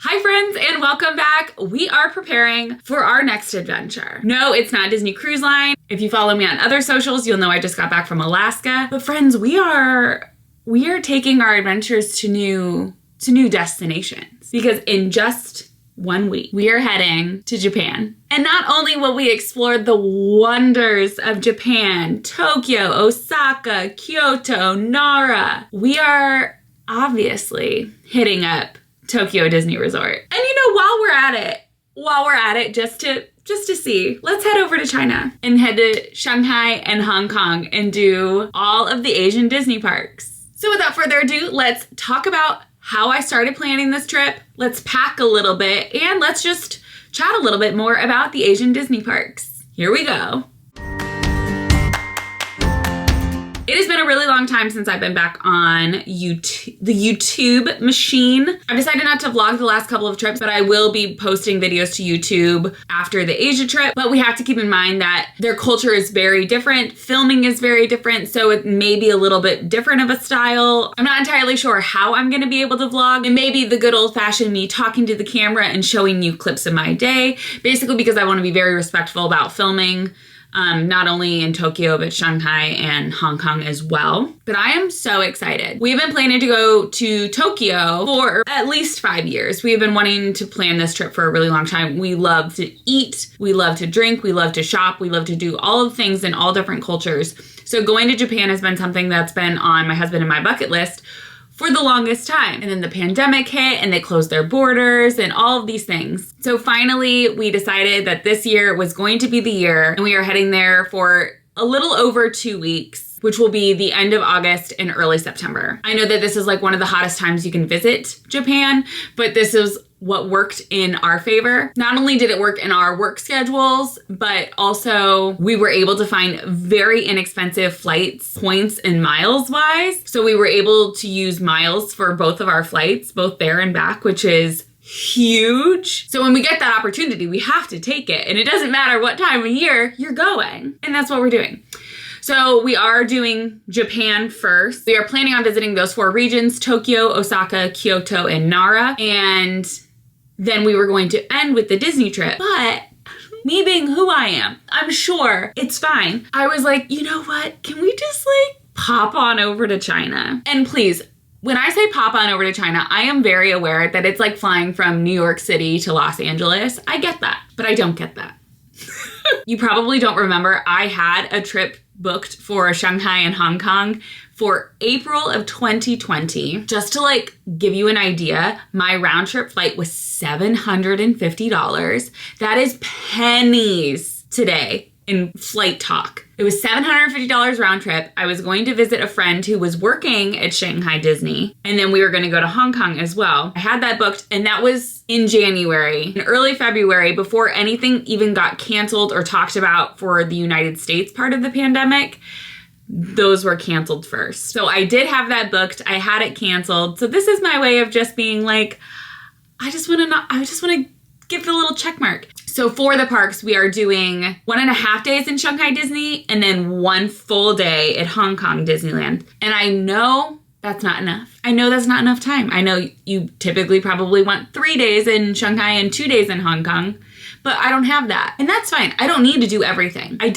Hi friends and welcome back. We are preparing for our next adventure. No, it's not Disney Cruise Line. If you follow me on other socials, you'll know I just got back from Alaska. But friends, we are taking our adventures to new destinations because in just 1 week, we are heading to Japan. And not only will we explore the wonders of Japan, Tokyo, Osaka, Kyoto, Nara, we are obviously hitting up Tokyo Disney Resort. And while we're at it, just to see, let's head over to China and head to Shanghai and Hong Kong and do all of the Asian Disney parks. So without further ado, let's talk about how I started planning this trip. Let's pack a little bit and let's just chat a little bit more about the Asian Disney parks. Here we go. It has been a really long time since I've been back on YouTube, the YouTube machine. I've decided not to vlog the last couple of trips, but I will be posting videos to YouTube after the Asia trip. But we have to keep in mind that their culture is very different. Filming is very different, so it may be a little bit different of a style. I'm not entirely sure how I'm gonna be able to vlog. It may be the good old-fashioned me talking to the camera and showing you clips of my day, basically because I wanna be very respectful about filming. Not only in Tokyo, but Shanghai and Hong Kong as well. But I am so excited. We've been planning to go to Tokyo for at least 5 years. We have been wanting to plan this trip for a really long time. We love to eat, we love to drink, we love to shop, we love to do all of the things in all different cultures. So going to Japan has been something that's been on my husband and my bucket list for the longest time. And then the pandemic hit and they closed their borders and all of these things. So finally, we decided that this year was going to be the year and we are heading there for a little over 2 weeks, which will be the end of August and early September. I know that this is like one of the hottest times you can visit Japan, but this is what worked in our favor. Not only did it work in our work schedules, but also we were able to find very inexpensive flights, points and miles wise. So we were able to use miles for both of our flights, both there and back, which is huge. So when we get that opportunity, we have to take it. And it doesn't matter what time of year you're going. And that's what we're doing. So we are doing Japan first. We are planning on visiting those 4 regions, Tokyo, Osaka, Kyoto, and Nara. And then we were going to end with the Disney trip. But me being who I am, I'm sure it's fine. I was like, you know what? Can we just pop on over to China? And please, when I say pop on over to China, I am very aware that it's like flying from New York City to Los Angeles. I get that, but I don't get that. You probably don't remember, I had a trip booked for Shanghai and Hong Kong for April of 2020. Just to give you an idea, my round trip flight was $750. That is pennies today in flight talk. It was $750 round trip. I was going to visit a friend who was working at Shanghai Disney, and then we were going to go to Hong Kong as well. I had that booked, and that was in January. In early February, before anything even got canceled or talked about for the United States part of the pandemic, those were canceled first. So I did have that booked. I had it canceled. So this is my way of just being I just want to give the little check mark. So for the parks, we are doing 1.5 days in Shanghai Disney and then 1 full day at Hong Kong Disneyland. And I know that's not enough. I know that's not enough time. I know you typically probably want 3 days in Shanghai and 2 days in Hong Kong, but I don't have that. And that's fine. I don't need to do everything. I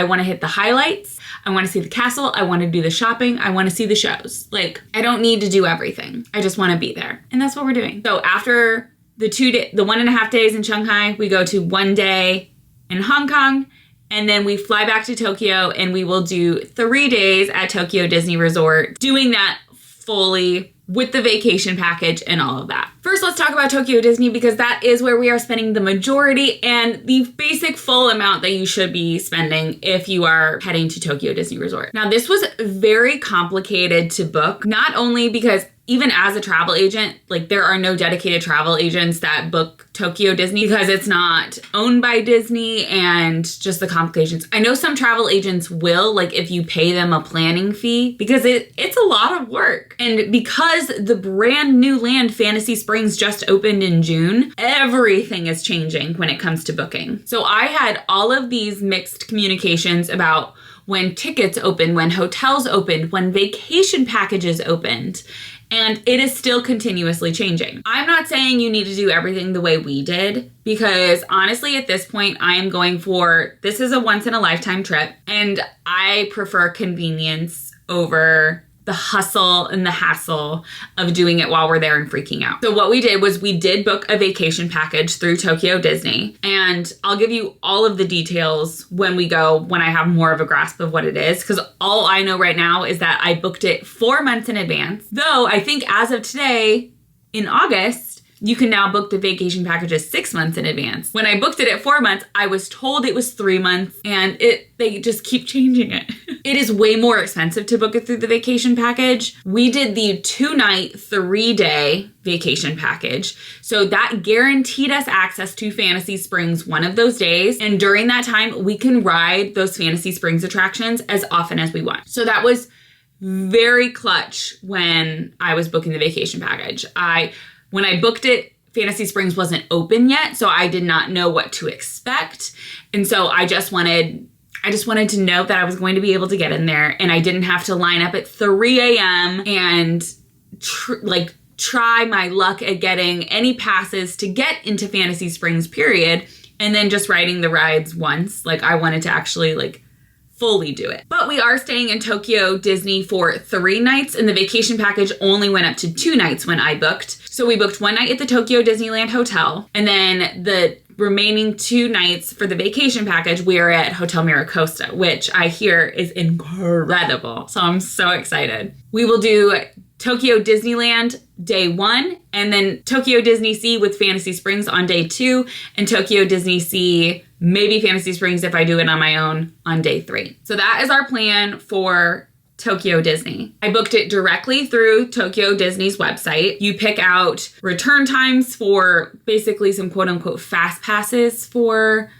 want to hit the highlights. I want to see the castle. I want to do the shopping. I want to see the shows. I don't need to do everything. I just want to be there. And that's what we're doing. So after the 1.5 days in Shanghai, we go to 1 day in Hong Kong, and then we fly back to Tokyo and we will do 3 days at Tokyo Disney Resort, doing that fully with the vacation package and all of that. First, let's talk about Tokyo Disney because that is where we are spending the majority and the basic full amount that you should be spending if you are heading to Tokyo Disney Resort. Now, this was very complicated to book, not only because even as a travel agent, there are no dedicated travel agents that book Tokyo Disney because it's not owned by Disney and just the complications. I know some travel agents will, if you pay them a planning fee, because it's a lot of work. And because the brand new land Fantasy Springs just opened in June, everything is changing when it comes to booking. So I had all of these mixed communications about when tickets opened, when hotels opened, when vacation packages opened. And it is still continuously changing. I'm not saying you need to do everything the way we did, because honestly, at this point, I am going for, this is a once in a lifetime trip, and I prefer convenience over the hustle and the hassle of doing it while we're there and freaking out. So what we did was we did book a vacation package through Tokyo Disney, and I'll give you all of the details when we go, when I have more of a grasp of what it is, because all I know right now is that I booked it 4 months in advance. Though I think as of today, in August, you can now book the vacation packages 6 months in advance. When I booked it at 4 months, I was told it was 3 months, and they just keep changing it. It is way more expensive to book it through the vacation package. We did the 2-night, 3-day vacation package. So that guaranteed us access to Fantasy Springs one of those days. And during that time, we can ride those Fantasy Springs attractions as often as we want. So that was very clutch when I was booking the vacation package. When I booked it, Fantasy Springs wasn't open yet, so I did not know what to expect. And so I just wanted to know that I was going to be able to get in there, and I didn't have to line up at 3 a.m. and try my luck at getting any passes to get into Fantasy Springs, period, and then just riding the rides once. I wanted to actually fully do it. But we are staying in Tokyo Disney for 3 nights, and the vacation package only went up to 2 nights when I booked. So we booked 1 night at the Tokyo Disneyland Hotel, and then the remaining 2 nights for the vacation package, we are at Hotel Miracosta, which I hear is incredible. So I'm so excited. We will do Tokyo Disneyland day 1, and then Tokyo Disney Sea with Fantasy Springs on day 2, and Tokyo Disney Sea, maybe Fantasy Springs if I do it on my own, on day 3. So that is our plan for Tokyo Disney. I booked it directly through Tokyo Disney's website. You pick out return times for basically some quote unquote fast passes for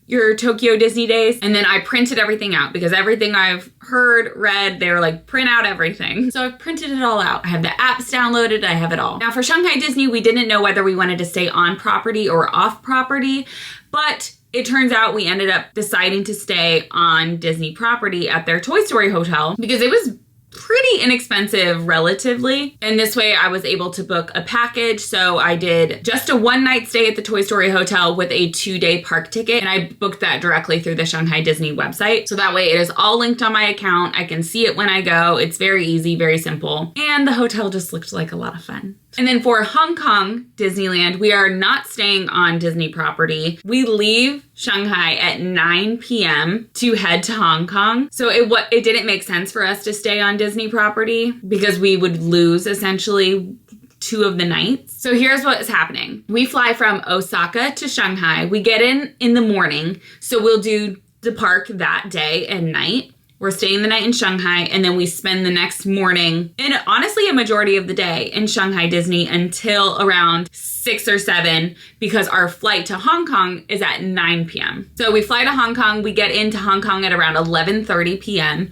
your Tokyo Disney days. And then I printed everything out because everything I've heard, read, they were like, print out everything. So I printed it all out. I have the apps downloaded. I have it all. Now for Shanghai Disney, we didn't know whether we wanted to stay on property or off property, but it turns out we ended up deciding to stay on Disney property at their Toy Story hotel because it was pretty inexpensive relatively. And this way I was able to book a package. So I did just a 1-night stay at the Toy Story hotel with a 2-day park ticket. And I booked that directly through the Shanghai Disney website. So that way it is all linked on my account. I can see it when I go. It's very easy, very simple. And the hotel just looked like a lot of fun. And then for Hong Kong Disneyland, we are not staying on Disney property. We leave Shanghai at 9 p.m. to head to Hong Kong. So it didn't make sense for us to stay on Disney property because we would lose essentially 2 of the nights. So here's what is happening. We fly from Osaka to Shanghai. We get in the morning. So we'll do the park that day and night. We're staying the night in Shanghai, and then we spend the next morning, and honestly a majority of the day, in Shanghai Disney until around 6 or 7 because our flight to Hong Kong is at 9 p.m. So we fly to Hong Kong, we get into Hong Kong at around 11:30 p.m.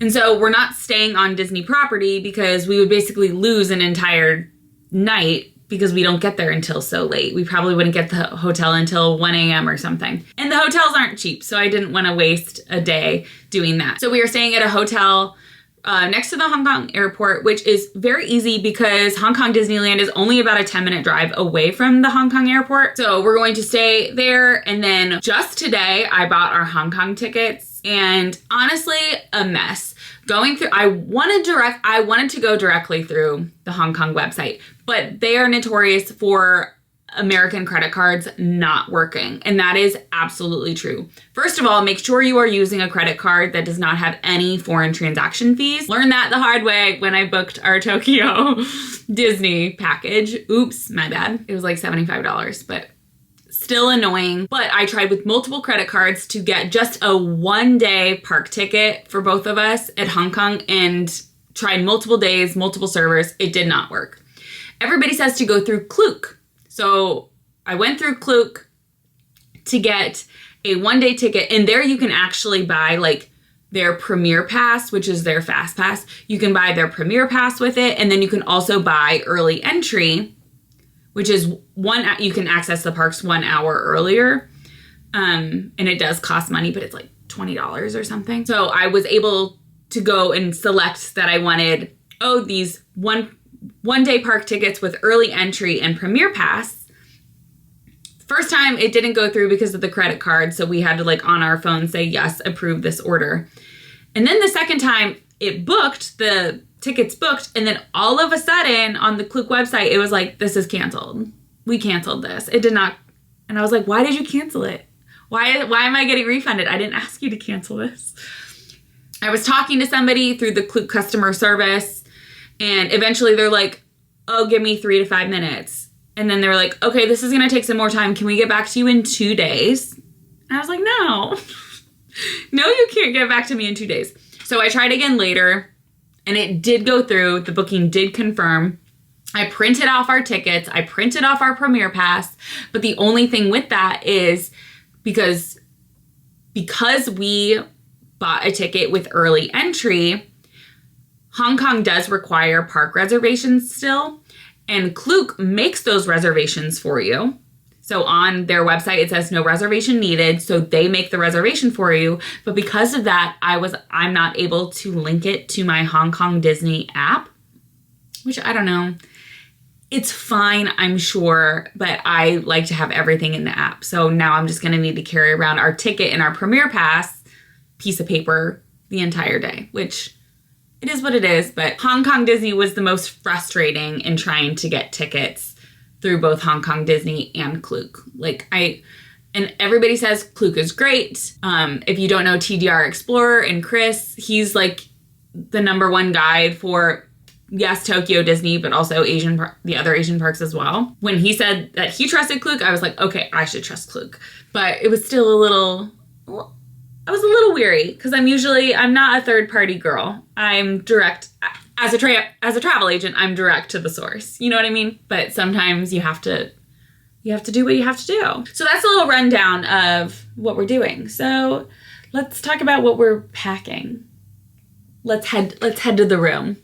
And so we're not staying on Disney property because we would basically lose an entire night because we don't get there until so late. We probably wouldn't get the hotel until 1 a.m. or something. And the hotels aren't cheap, so I didn't want to waste a day doing that. So we are staying at a hotel next to the Hong Kong airport, which is very easy because Hong Kong Disneyland is only about a 10-minute drive away from the Hong Kong airport. So we're going to stay there. And then just today, I bought our Hong Kong tickets, and honestly, a mess. Going through, I wanted to go directly through the Hong Kong website, but they are notorious for American credit cards not working. And that is absolutely true. First of all, make sure you are using a credit card that does not have any foreign transaction fees. Learned that the hard way when I booked our Tokyo Disney package. Oops, my bad. It was like $75, but still annoying. But I tried with multiple credit cards to get just a 1-day park ticket for both of us at Hong Kong and tried multiple days, multiple servers. It did not work. Everybody says to go through Klook. So I went through Klook to get a 1-day ticket, and there you can actually buy like their Premier Pass, which is their Fast Pass. You can buy their Premier Pass with it, and then you can also buy early entry, which is you can access the parks 1 hour earlier. And it does cost money, but it's like $20 or something. So I was able to go and select that I wanted, these one-day park tickets with early entry and Premier Pass. First time it didn't go through because of the credit card, so we had to like on our phone say, yes, approve this order. And then the second time it booked, the tickets booked, and then all of a sudden on the Klook website, it was like, this is canceled. We canceled this. It did not. And I was like, why did you cancel it? Why am I getting refunded? I didn't ask you to cancel this. I was talking to somebody through the Klook customer service, and eventually they're like, oh, give me 3 to 5 minutes. And then they were like, okay, this is going to take some more time. Can we get back to you in 2 days? And I was like, no. No, you can't get back to me in 2 days. So I tried again later, and it did go through. The booking did confirm. I printed off our tickets. I printed off our Premier Pass. But the only thing with that is because we bought a ticket with early entry, Hong Kong does require park reservations still, and Klook makes those reservations for you. So on their website, it says no reservation needed, so they make the reservation for you. But because of that, I'm not able to link it to my Hong Kong Disney app, which I don't know. It's fine, I'm sure, but I like to have everything in the app. So now I'm just gonna need to carry around our ticket and our Premier Pass piece of paper the entire day, which it is what it is. But Hong Kong Disney was the most frustrating in trying to get tickets through both Hong Kong Disney and Klook. And everybody says Klook is great. If you don't know TDR Explorer and Chris, he's like the #1 guide for, yes, Tokyo Disney, but also the other Asian parks as well. When he said that he trusted Klook, I was like, okay, I should trust Klook. But it was still I was a little weary because I'm not a third-party girl. I'm direct. As a travel agent, I'm direct to the source. You know what I mean? But sometimes you have to do what you have to do. So that's a little rundown of what we're doing. So let's talk about what we're packing. Let's head to the room.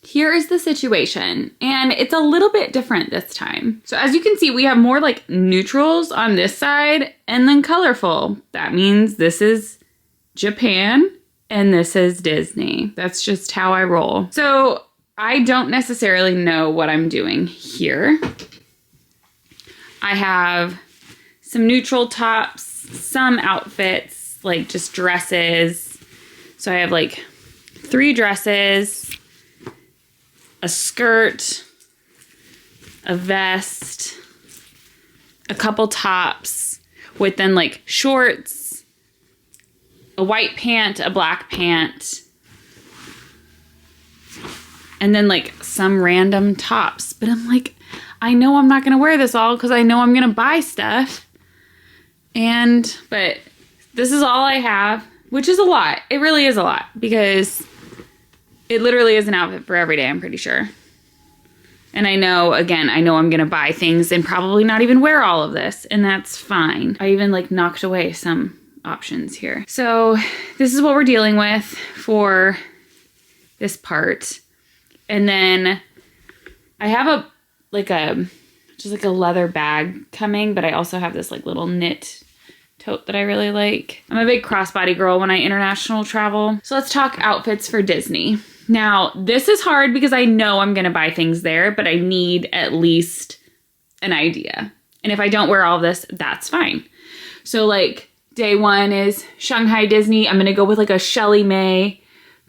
Here is the situation, and it's a little bit different this time. So as you can see, we have more like neutrals on this side and then colorful. That means this is Japan and this is Disney. That's just how I roll. So I don't necessarily know what I'm doing here. I have some neutral tops, some outfits, like just dresses. So I have like 3 dresses, a skirt, a vest, a couple tops with then like shorts, a white pant, a black pant, and then like some random tops. But I'm like, I know I'm not going to wear this all because I know I'm going to buy stuff. But this is all I have, which is a lot. It really is a lot because it literally is an outfit for every day, I'm pretty sure. And I know I'm going to buy things and probably not even wear all of this, and that's fine. I even like knocked away some options here. So this is what we're dealing with for this part. And then I have just like a leather bag coming, but I also have this like little knit tote that I really like. I'm a big crossbody girl when I international travel. So let's talk outfits for Disney. Now, this is hard because I know I'm going to buy things there, but I need at least an idea. And if I don't wear all of this, that's fine. So like day 1 is Shanghai Disney. I'm going to go with like a Shelly May,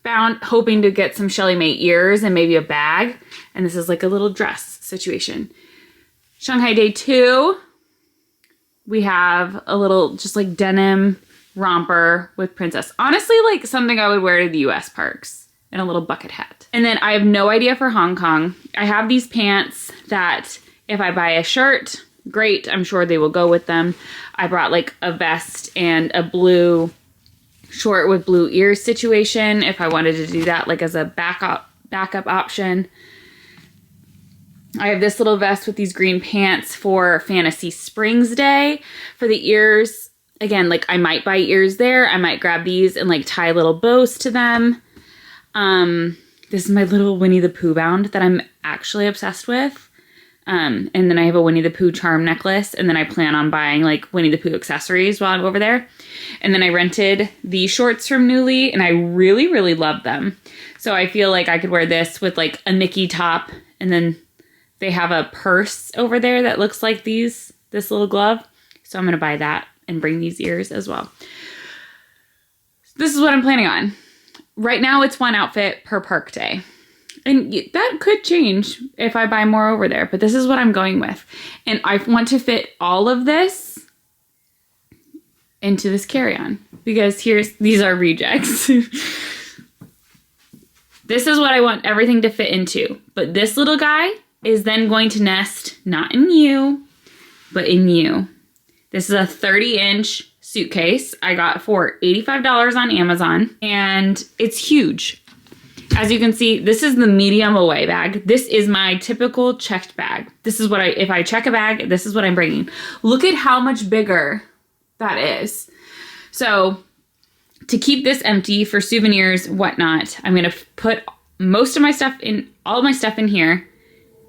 hoping to get some Shelly May ears and maybe a bag. And this is like a little dress situation. Shanghai day 2, we have a little just like denim romper with princess. Honestly, like something I would wear to the US parks. And a little bucket hat. And then I have no idea for Hong Kong. I have these pants that if I buy a shirt, great, I'm sure they will go with them. I brought like a vest and a blue short with blue ears situation if I wanted to do that like as a backup option. I have this little vest with these green pants for Fantasy Springs Day. For the ears, again, like I might buy ears there. I might grab these and like tie little bows to them. This is my little Winnie the Pooh bound that I'm actually obsessed with. And then I have a Winnie the Pooh charm necklace, and then I plan on buying like Winnie the Pooh accessories while I'm over there. And then I rented the shorts from Nuuly, and I really, really love them. So I feel like I could wear this with like a Mickey top And then they have a purse over there that looks like this little glove. So I'm going to buy that and bring these ears as well. This is what I'm planning on. Right now it's one outfit per park day. And that could change if I buy more over there, but this is what I'm going with. And I want to fit all of this into this carry-on because these are rejects. This is what I want everything to fit into. But this little guy is then going to nest not in you, but in you. This is a 30-inch suitcase I got for $85 on Amazon, and it's huge. As you can see, this is the medium away bag. This is my typical checked bag. This is what if I check a bag, this is what I'm bringing. Look at how much bigger that is. So to keep this empty for souvenirs, whatnot, I'm going to put most of my stuff all of my stuff in here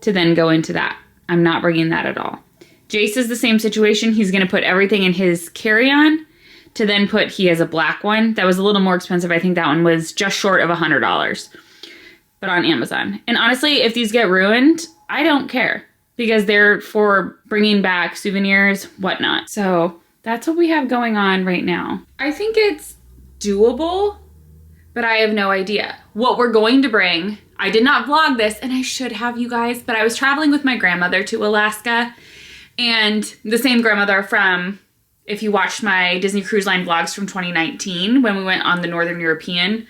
to then go into that. I'm not bringing that at all. Jace is the same situation. He's going to put everything in his carry-on to then he has a black one that was a little more expensive. I think that one was just short of $100, but on Amazon. And honestly, if these get ruined, I don't care because they're for bringing back souvenirs, whatnot. So that's what we have going on right now. I think it's doable, but I have no idea what we're going to bring. I did not vlog this, and I should have, you guys, but I was traveling with my grandmother to Alaska, and the same grandmother from, if you watched my Disney Cruise Line vlogs from 2019 when we went on the Northern European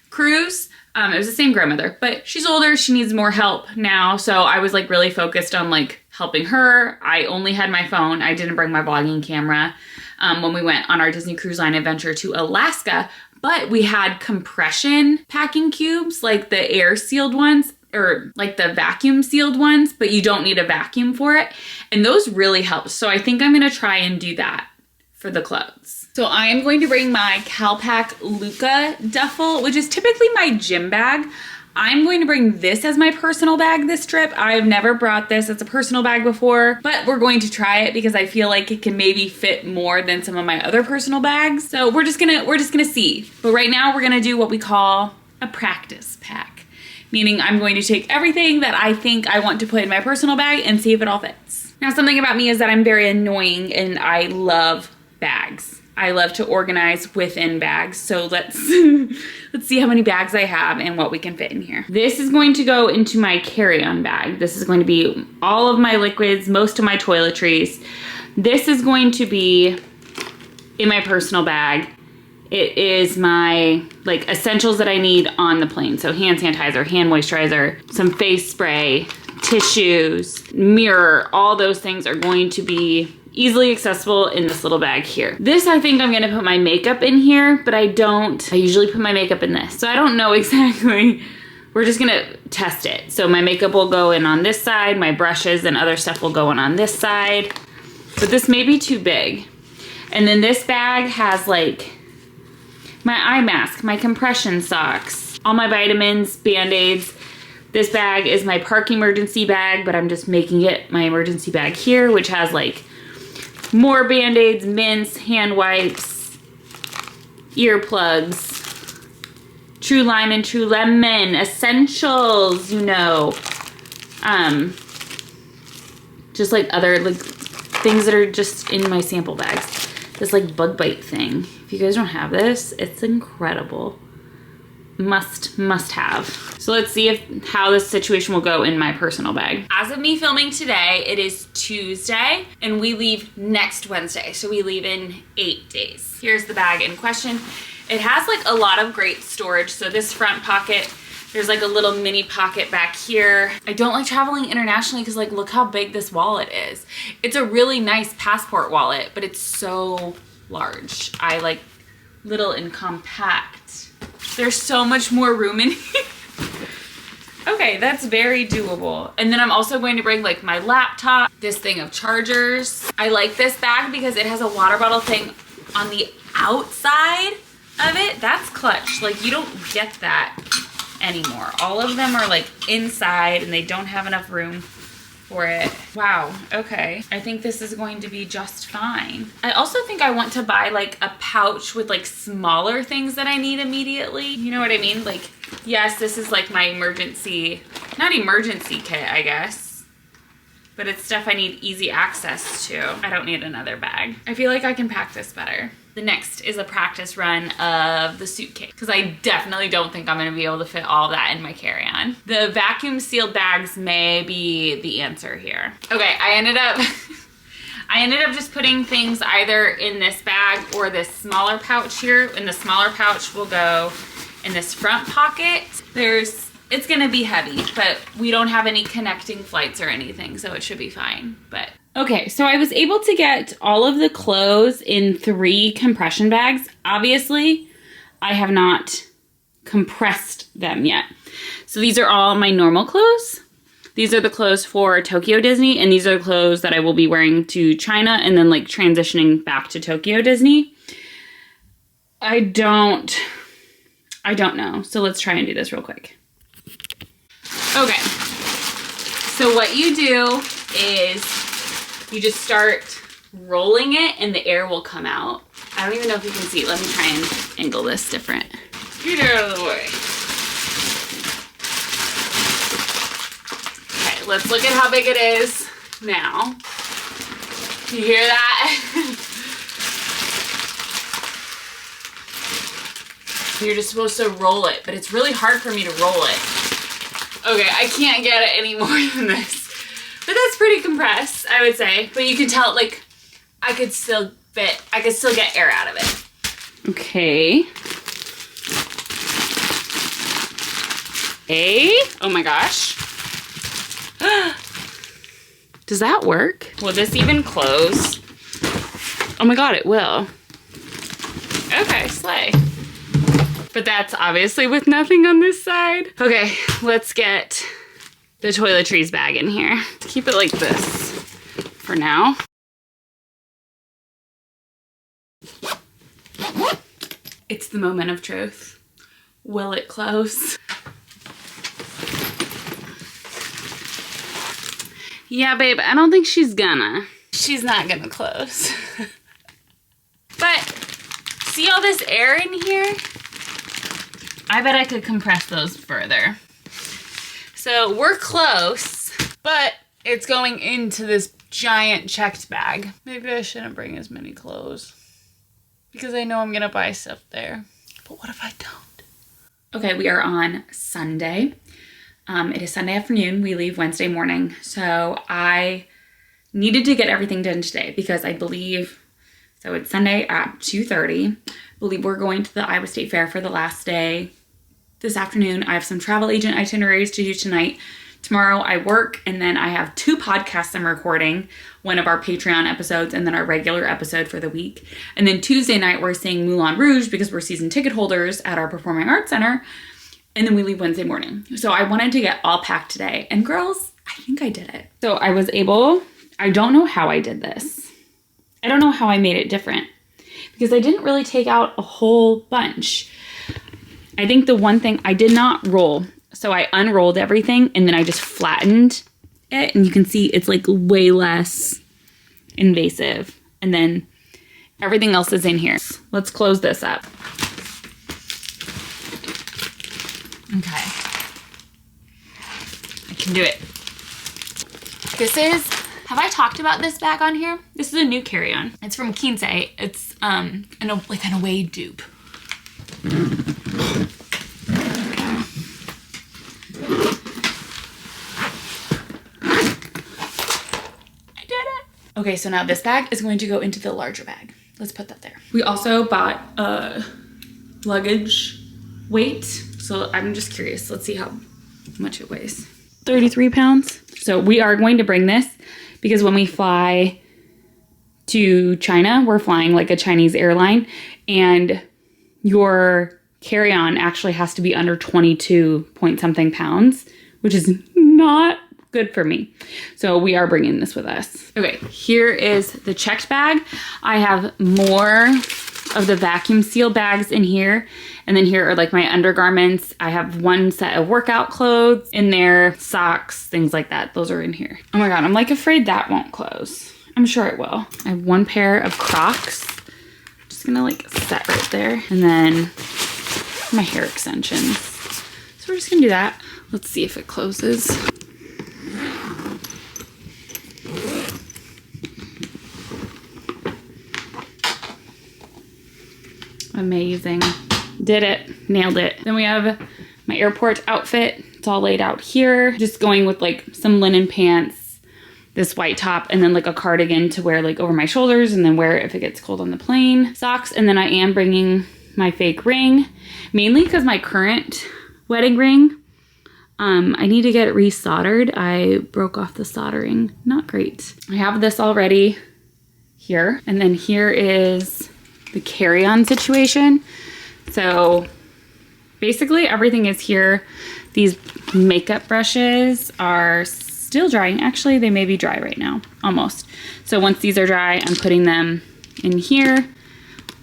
cruise, it was the same grandmother, but she's older, she needs more help now, so I was like really focused on like helping her. I only had my phone. I didn't bring my vlogging camera when we went on our Disney Cruise Line adventure to Alaska, but we had compression packing cubes, like the air sealed ones, or like the vacuum sealed ones, but you don't need a vacuum for it. And those really help. So I think I'm gonna try and do that for the clothes. So I am going to bring my Calpak Luca duffel, which is typically my gym bag. I'm going to bring this as my personal bag this trip. I've never brought this as a personal bag before, but we're going to try it because I feel like it can maybe fit more than some of my other personal bags. So we're just gonna see. But right now we're gonna do what we call a practice pack, meaning I'm going to take everything that I think I want to put in my personal bag and see if it all fits. Now, something about me is that I'm very annoying and I love bags. I love to organize within bags. So let's see how many bags I have and what we can fit in here. This is going to go into my carry-on bag. This is going to be all of my liquids, most of my toiletries. This is going to be in my personal bag. It is my like essentials that I need on the plane. So hand sanitizer, hand moisturizer, some face spray, tissues, mirror, all those things are going to be easily accessible in this little bag here. This, I think I'm gonna put my makeup in here, but I usually put my makeup in this. So I don't know exactly, we're just gonna test it. So my makeup will go in on this side, my brushes and other stuff will go in on this side, but this may be too big. And then this bag has like my eye mask, my compression socks, all my vitamins, Band-Aids. This bag is my park emergency bag, but I'm just making it my emergency bag here, which has like more Band-Aids, mints, hand wipes, earplugs, True Lime and True Lemon, essentials, you know. Just like other like things that are just in my sample bags. This like bug bite thing. If you guys don't have this, it's incredible. Must have. So let's see how this situation will go in my personal bag. As of me filming today, it is Tuesday and we leave next Wednesday. So we leave in 8 days. Here's the bag in question. It has like a lot of great storage. So this front pocket, there's like a little mini pocket back here. I don't like traveling internationally because like look how big this wallet is. It's a really nice passport wallet, but it's so large. I like little and compact. There's so much more room in here. Okay, that's very doable. And then I'm also going to bring like my laptop, this thing of chargers. I like this bag because it has a water bottle thing on the outside of it. That's clutch. Like you don't get that anymore. All of them are like inside and they don't have enough room for it. Wow, okay. I think this is going to be just fine. I also think I want to buy like a pouch with like smaller things that I need immediately. You know what I mean? Like, yes, this is like my emergency, not emergency kit, I guess, but it's stuff I need easy access to. I don't need another bag. I feel like I can pack this better. The next is a practice run of the suitcase because I definitely don't think I'm gonna be able to fit all of that in my carry-on. The vacuum sealed bags may be the answer here. Okay, I ended up just putting things either in this bag or this smaller pouch here. And the smaller pouch will go in this front pocket. It's gonna be heavy, but we don't have any connecting flights or anything, so it should be fine. But okay, so I was able to get all of the clothes in 3 compression bags. Obviously, I have not compressed them yet. So these are all my normal clothes. These are the clothes for Tokyo Disney, and these are the clothes that I will be wearing to China and then like transitioning back to Tokyo Disney. I don't know. So let's try and do this real quick. Okay. So what you do is you just start rolling it and the air will come out. I don't even know if you can see. Let me try and angle this different. Get out of the way. Okay, let's look at how big it is now. You hear that? You're just supposed to roll it, but it's really hard for me to roll it. Okay, I can't get it any more than this. But that's pretty compressed, I would say. But you can tell, like, I could still get air out of it. Okay. Oh my gosh. Does that work? Will this even close? Oh my god, it will. Okay, slay. But that's obviously with nothing on this side. Okay, let's get the toiletries bag in here. Keep it like this for now. It's the moment of truth. Will it close? Yeah, babe, I don't think she's gonna. She's not gonna close. But see all this air in here? I bet I could compress those further. So we're close, but it's going into this giant checked bag. Maybe I shouldn't bring as many clothes because I know I'm gonna buy stuff there. But what if I don't? Okay, we are on Sunday. It is Sunday afternoon. We leave Wednesday morning. So I needed to get everything done today because I believe, so it's Sunday at 2:30. I believe we're going to the Iowa State Fair for the last day. This afternoon, I have some travel agent itineraries to do tonight. Tomorrow I work, and then I have 2 podcasts I'm recording, one of our Patreon episodes and then our regular episode for the week. And then Tuesday night, we're seeing Moulin Rouge because we're season ticket holders at our Performing Arts Center. And then we leave Wednesday morning. So I wanted to get all packed today. And girls, I think I did it. So I was able, I don't know how I did this. I don't know how I made it different because I didn't really take out a whole bunch. I think the one thing I did not roll. So I unrolled everything and then I just flattened it. And you can see it's like way less invasive. And then everything else is in here. Let's close this up. Okay. I can do it. This is, have I talked about this bag on here? This is a new carry-on. It's from Kinsey. It's like an away dupe. Okay, so now this bag is going to go into the larger bag. Let's put that there. We also bought a luggage weight. So I'm just curious. Let's see how much it weighs. 33 pounds. So we are going to bring this because when we fly to China, we're flying like a Chinese airline, and your carry-on actually has to be under 22 point something pounds, which is not good for me. So we are bringing this with us. Okay, here is the checked bag. I have more of the vacuum seal bags in here. And then here are like my undergarments. I have one set of workout clothes in there, socks, things like that. Those are in here. Oh my God, I'm like afraid that won't close. I'm sure it will. I have one pair of Crocs. Just gonna like set right there. And then my hair extensions. So we're just gonna do that. Let's see if it closes. Amazing. Did it. Nailed it. Then we have my airport outfit. It's all laid out here. Just going with like some linen pants, this white top, and then like a cardigan to wear like over my shoulders and then wear it if it gets cold on the plane. Socks, and then I am bringing my fake ring, mainly because my current wedding ring, I need to get it resoldered. I broke off the soldering. Not great. I have this already here. And then here is the carry-on situation. So basically everything is here. These makeup brushes are still drying. Actually, they may be dry right now, almost. So once these are dry, I'm putting them in here.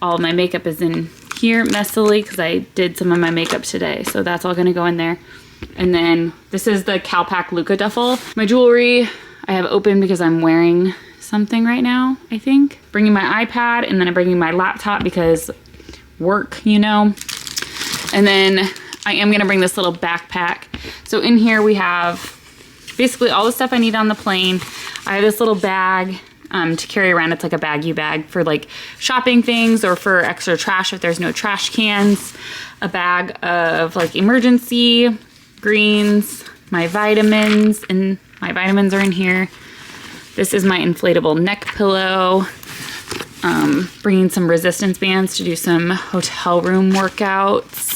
All of my makeup is in here messily because I did some of my makeup today. So that's all gonna go in there. And then this is the CalPak Luca duffel. My jewelry I have open because I'm wearing something right now, I think. Bringing my iPad, and then I'm bringing my laptop because work, you know. And then I am gonna bring this little backpack. So in here we have basically all the stuff I need on the plane. I have this little bag to carry around. It's like a baggie bag for like shopping things or for extra trash if there's no trash cans. A bag of like emergency greens, my vitamins, and my vitamins are in here. This is my inflatable neck pillow. Bringing some resistance bands to do some hotel room workouts.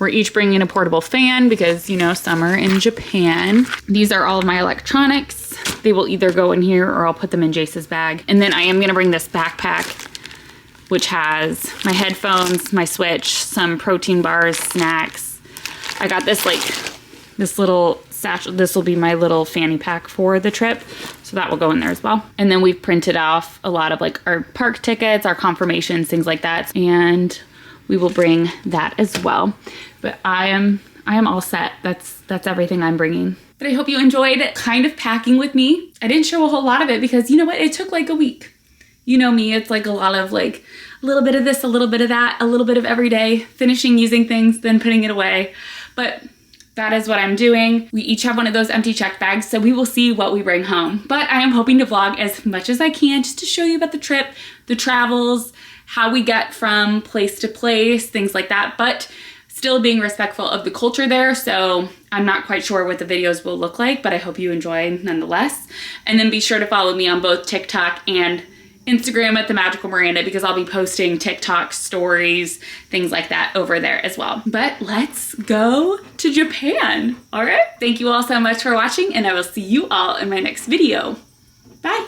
We're each bringing a portable fan because, you know, summer in Japan. These are all of my electronics. They will either go in here or I'll put them in Jace's bag. And then I am gonna bring this backpack, which has my headphones, my Switch, some protein bars, snacks. I got this like, this little satchel. This will be my little fanny pack for the trip. So that will go in there as well. And then we've printed off a lot of like our park tickets, our confirmations, things like that. And we will bring that as well. But I am all set. That's everything I'm bringing. But I hope you enjoyed kind of packing with me. I didn't show a whole lot of it because you know what? It took like a week. You know me, it's like a lot of like a little bit of this, a little bit of that, a little bit of every day, finishing using things, then putting it away. But that is what I'm doing. We each have one of those empty check bags, so we will see what we bring home. But I am hoping to vlog as much as I can just to show you about the trip, the travels, how we get from place to place, things like that, but still being respectful of the culture there. So I'm not quite sure what the videos will look like, but I hope you enjoy nonetheless. And then be sure to follow me on both TikTok and Instagram at The Magical Miranda because I'll be posting TikTok stories, things like that over there as well. But let's go to Japan. All right. Thank you all so much for watching, and I will see you all in my next video. Bye.